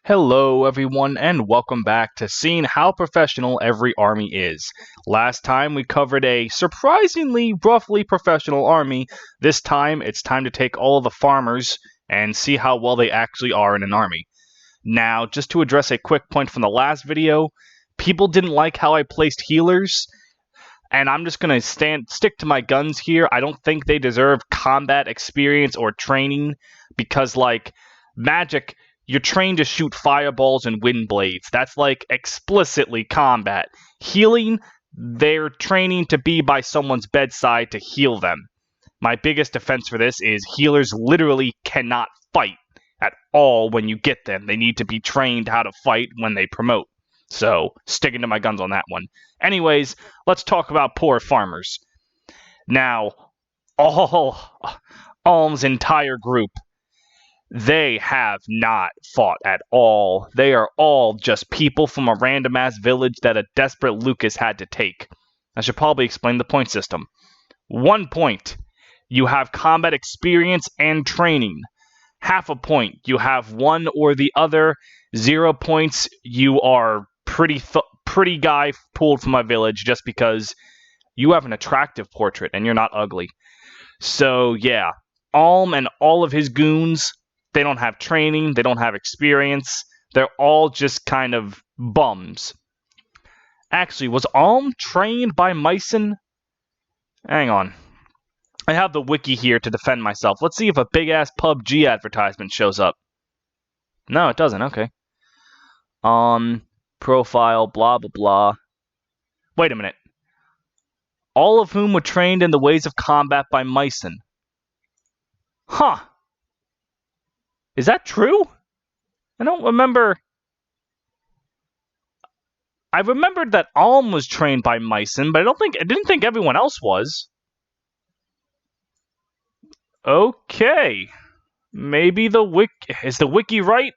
Hello everyone and welcome back to seeing how professional every army is. Last time we covered a surprisingly roughly professional army. This time it's time to take all of the farmers and see how well they actually are in an army. Now, just to address a quick point from the last video, people didn't like how I placed healers, and I'm just gonna stick to my guns here. I don't think they deserve combat experience or training because, like, magic, you're trained to shoot fireballs and wind blades. That's like explicitly combat. Healing, they're training to be by someone's bedside to heal them. My biggest defense for this is healers literally cannot fight at all when you get them. They need to be trained how to fight when they promote. So, sticking to my guns on that one. Anyways, let's talk about poor farmers. Now, Alm's entire group, they have not fought at all. They are all just people from a random-ass village that a desperate Lucas had to take. I should probably explain the point system. 1 point, you have combat experience and training. Half a point, you have one or the other. 0 points, you are pretty guy pulled from my village just because you have an attractive portrait and you're not ugly. So yeah, Alm and all of his goons, they don't have training, they don't have experience, they're all just kind of bums. Actually, was Alm trained by Myson? Hang on. I have the wiki here to defend myself. Let's see if a big-ass PUBG advertisement shows up. No, it doesn't. Okay. Profile, blah, blah, blah. Wait a minute. All of whom were trained in the ways of combat by Myson. Huh. Is that true? I don't remember. I remembered that Alm was trained by Myson, but I didn't think everyone else was. Okay. Maybe is the wiki right?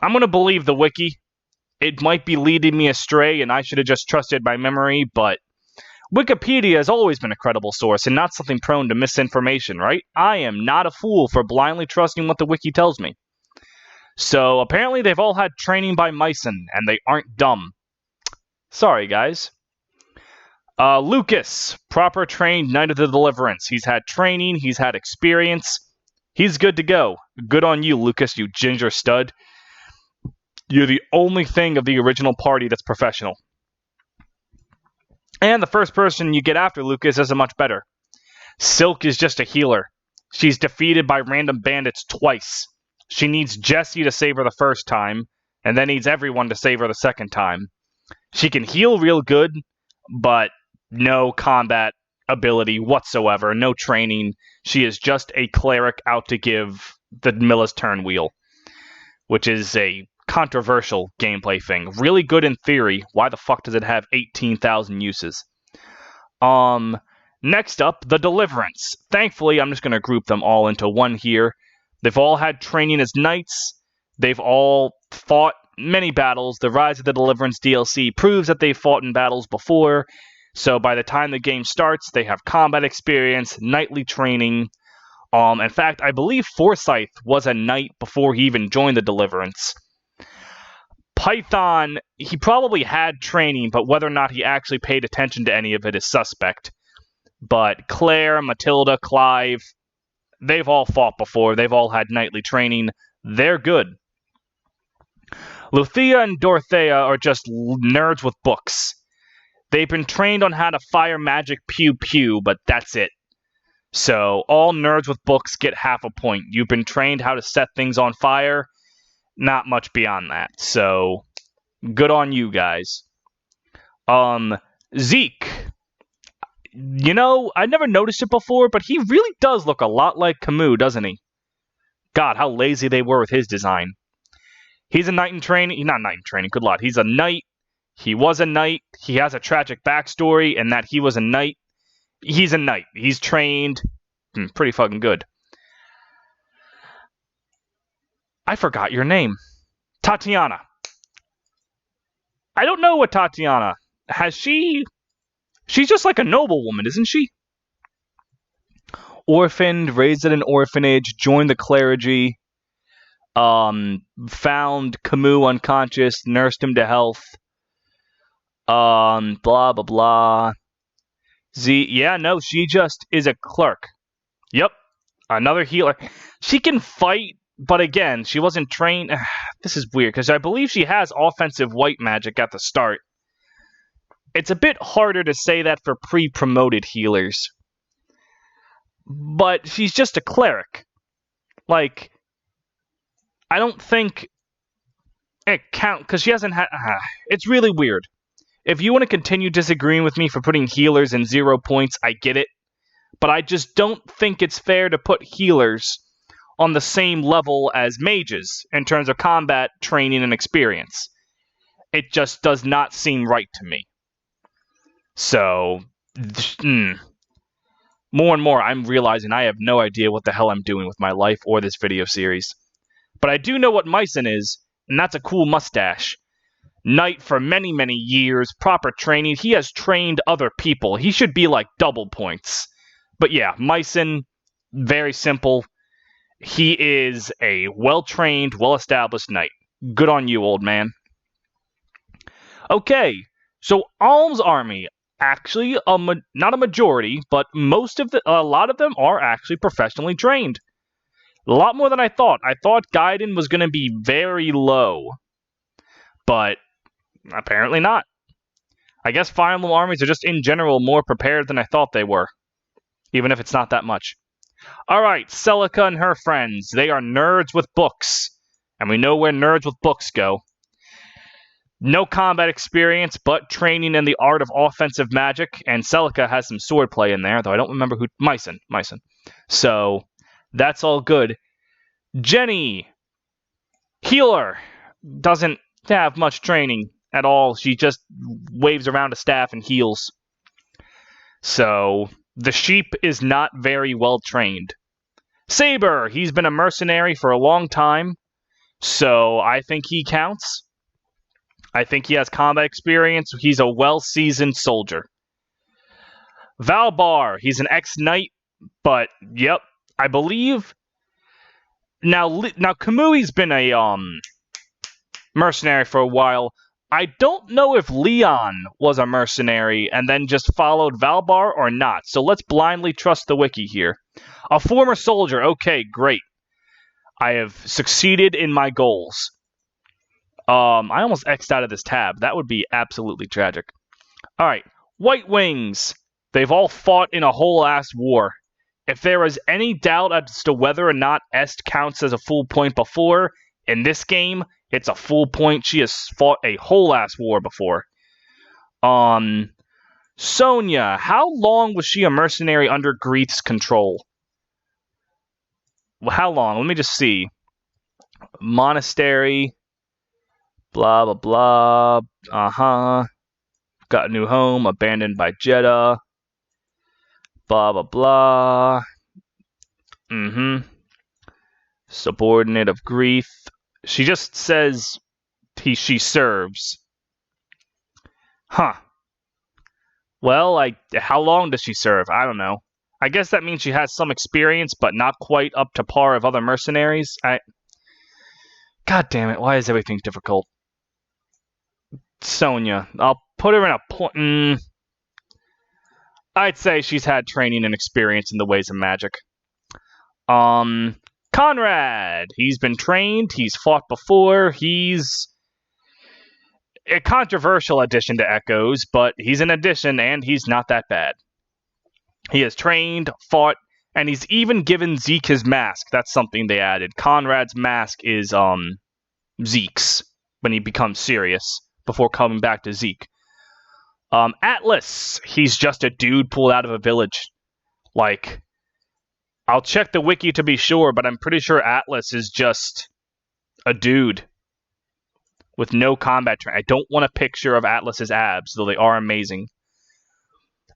I'm gonna believe the wiki. It might be leading me astray, and I should have just trusted my memory, but Wikipedia has always been a credible source and not something prone to misinformation, right? I am not a fool for blindly trusting what the wiki tells me. So, apparently they've all had training by Myson, and they aren't dumb. Sorry, guys. Lucas, proper trained Knight of the Deliverance. He's had training, he's had experience. He's good to go. Good on you, Lucas, you ginger stud. You're the only thing of the original party that's professional. And the first person you get after Lucas isn't much better. Silk is just a healer. She's defeated by random bandits twice. She needs Jesse to save her the first time, and then needs everyone to save her the second time. She can heal real good, but no combat ability whatsoever, no training. She is just a cleric out to give the Miller's turn wheel, which is a controversial gameplay thing. Really good in theory. Why the fuck does it have 18,000 uses? Next up, the Deliverance. Thankfully, I'm just going to group them all into one here. They've all had training as knights. They've all fought many battles. The Rise of the Deliverance DLC proves that they've fought in battles before. So by the time the game starts, they have combat experience, knightly training. In fact, I believe Forsyth was a knight before he even joined the Deliverance. Python, he probably had training, but whether or not he actually paid attention to any of it is suspect. But Claire, Matilda, Clive, they've all fought before. They've all had knightly training. They're good. Luthea and Dorothea are just nerds with books. They've been trained on how to fire magic pew-pew, but that's it. So, all nerds with books get half a point. You've been trained how to set things on fire. Not much beyond that. So, good on you guys. Zeke. You know, I never noticed it before, but he really does look a lot like Camus, doesn't he? God, how lazy they were with his design. He's a knight in training. Not knight in training, good lord. He's a knight. He was a knight. He has a tragic backstory in that he was a knight. He's a knight. He's trained. Pretty fucking good. I forgot your name. Tatiana. I don't know what Tatiana. She's just like a noblewoman, isn't she? Orphaned, raised at an orphanage, joined the clergy. Found Camus unconscious, nursed him to health. Blah blah blah. Yeah, no, she just is a clerk. Yep, another healer. She can fight, but again, she wasn't trained. This is weird because I believe she has offensive white magic at the start. It's a bit harder to say that for pre-promoted healers. But she's just a cleric. Like, I don't think it counts because she hasn't had. It's really weird. If you want to continue disagreeing with me for putting healers in 0 points, I get it. But I just don't think it's fair to put healers on the same level as mages in terms of combat, training, and experience. It just does not seem right to me. So, more and more, I'm realizing I have no idea what the hell I'm doing with my life or this video series. But I do know what Mycen is, and that's a cool mustache. Knight for many, many years, proper training. He has trained other people. He should be like double points. But yeah, Mycen, very simple. He is a well-trained, well-established knight. Good on you, old man. Okay, so Alm's army, actually, not a majority, but a lot of them are actually professionally trained. A lot more than I thought. I thought Gaiden was going to be very low, but apparently not. I guess Fire Emblem armies are just in general more prepared than I thought they were, even if it's not that much. Alright, Celica and her friends. They are nerds with books, and we know where nerds with books go. No combat experience, but training in the art of offensive magic, and Celica has some swordplay in there, though I don't remember who... Mycen. So, that's all good. Jenny, healer, doesn't have much training at all. She just waves around a staff and heals. So, the sheep is not very well trained. Saber, he's been a mercenary for a long time, so I think he counts. I think he has combat experience. He's a well-seasoned soldier. Valbar, he's an ex-knight, but, yep, I believe... Now Kamui's been a, mercenary for a while. I don't know if Leon was a mercenary and then just followed Valbar or not, so let's blindly trust the wiki here. A former soldier, okay, great. I have succeeded in my goals. I almost X'd out of this tab. That would be absolutely tragic. Alright, White Wings. They've all fought in a whole-ass war. If there is any doubt as to whether or not Est counts as a full point before, in this game, it's a full point. She has fought a whole-ass war before. Sonia, how long was she a mercenary under Greeth's control? Well, how long? Let me just see. Monastery. Blah, blah, blah. Uh-huh. Got a new home. Abandoned by Jeddah. Blah, blah, blah. Mm-hmm. Subordinate of Greeth. She just says she serves. Huh. Well, how long does she serve? I don't know. I guess that means she has some experience, but not quite up to par of other mercenaries. God damn it, why is everything difficult? Sonia. I'll put her in a point. I'd say she's had training and experience in the ways of magic. Conrad. He's been trained. He's fought before. He's a controversial addition to Echoes, but he's an addition, and he's not that bad. He has trained, fought, and he's even given Zeke his mask. That's something they added. Conrad's mask is, Zeke's when he becomes serious, before coming back to Zeke. Atlas. He's just a dude pulled out of a village. Like, I'll check the wiki to be sure, but I'm pretty sure Atlas is just a dude with no combat training. I don't want a picture of Atlas's abs, though they are amazing.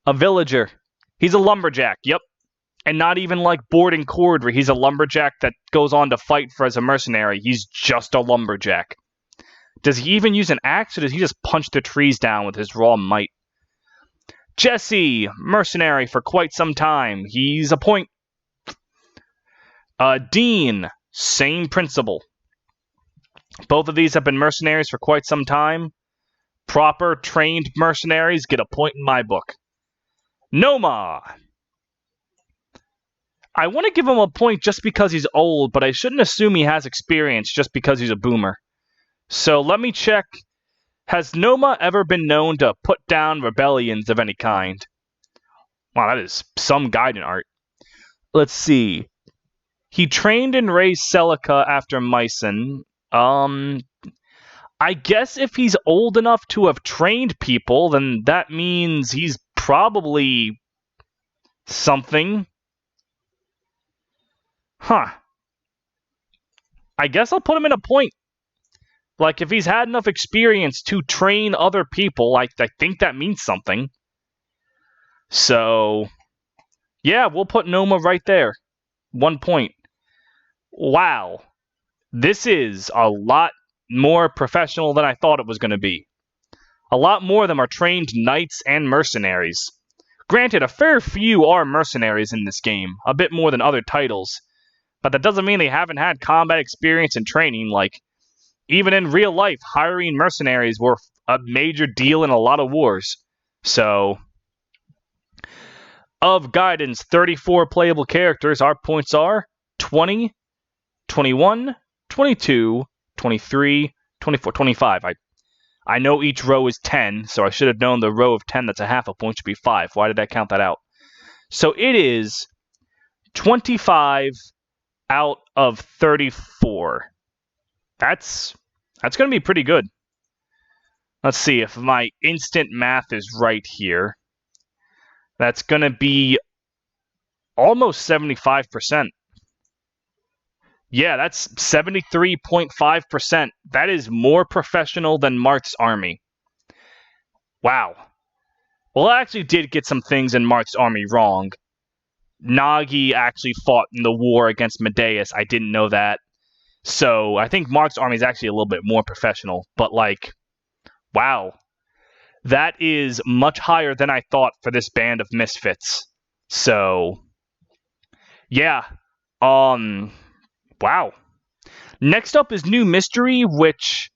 A villager. He's a lumberjack, yep. And not even like Board and Cord, where he's a lumberjack that goes on to fight for as a mercenary. He's just a lumberjack. Does he even use an axe, or does he just punch the trees down with his raw might? Jesse, mercenary for quite some time. He's a point. Dean, same principle. Both of these have been mercenaries for quite some time. Proper, trained mercenaries get a point in my book. Noma! I want to give him a point just because he's old, but I shouldn't assume he has experience just because he's a boomer. So let me check. Has Noma ever been known to put down rebellions of any kind? Wow, that is some guidance art. Let's see. He trained and raised Celica after Mycen. I guess if he's old enough to have trained people, then that means he's probably something. Huh. I guess I'll put him in a point. Like, if he's had enough experience to train other people, I think that means something. So, yeah, we'll put Noma right there. 1 point. Wow. This is a lot more professional than I thought it was going to be. A lot more of them are trained knights and mercenaries. Granted, a fair few are mercenaries in this game, a bit more than other titles, but that doesn't mean they haven't had combat experience and training. Like, even in real life, hiring mercenaries were a major deal in a lot of wars. So, of Gaiden's 34 playable characters, our points are 20, 21, 22, 23, 24, 25. I know each row is 10, so I should have known the row of 10 that's a half a point should be 5. Why did I count that out? So it is 25 out of 34. That's going to be pretty good. Let's see if my instant math is right here. That's going to be almost 75%. Yeah, that's 73.5%. That is more professional than Marth's army. Wow. Well, I actually did get some things in Marth's army wrong. Nagi actually fought in the war against Medeus. I didn't know that. So I think Marth's army is actually a little bit more professional. But, like, wow. That is much higher than I thought for this band of misfits. So, yeah. Wow. Next up is New Mystery, which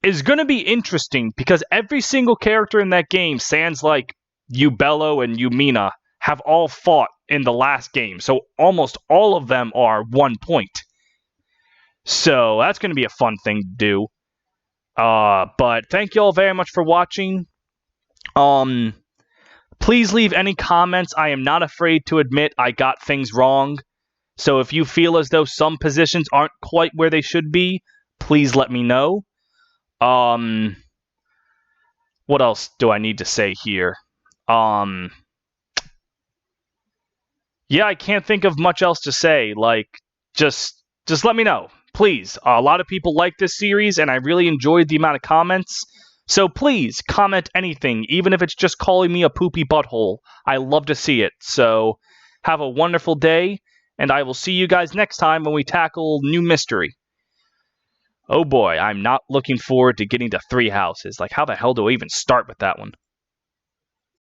is going to be interesting because every single character in that game, sans like Ubello and Yumina, have all fought in the last game. So almost all of them are 1 point. So that's going to be a fun thing to do. But thank you all very much for watching. Please leave any comments. I am not afraid to admit I got things wrong. So if you feel as though some positions aren't quite where they should be, please let me know. What else do I need to say here? Yeah, I can't think of much else to say. Like, just let me know, please. A lot of people like this series, and I really enjoyed the amount of comments. So please, comment anything, even if it's just calling me a poopy butthole. I love to see it. So, have a wonderful day, and I will see you guys next time when we tackle New Mystery. Oh boy, I'm not looking forward to getting to 3 houses. Like, how the hell do I even start with that one?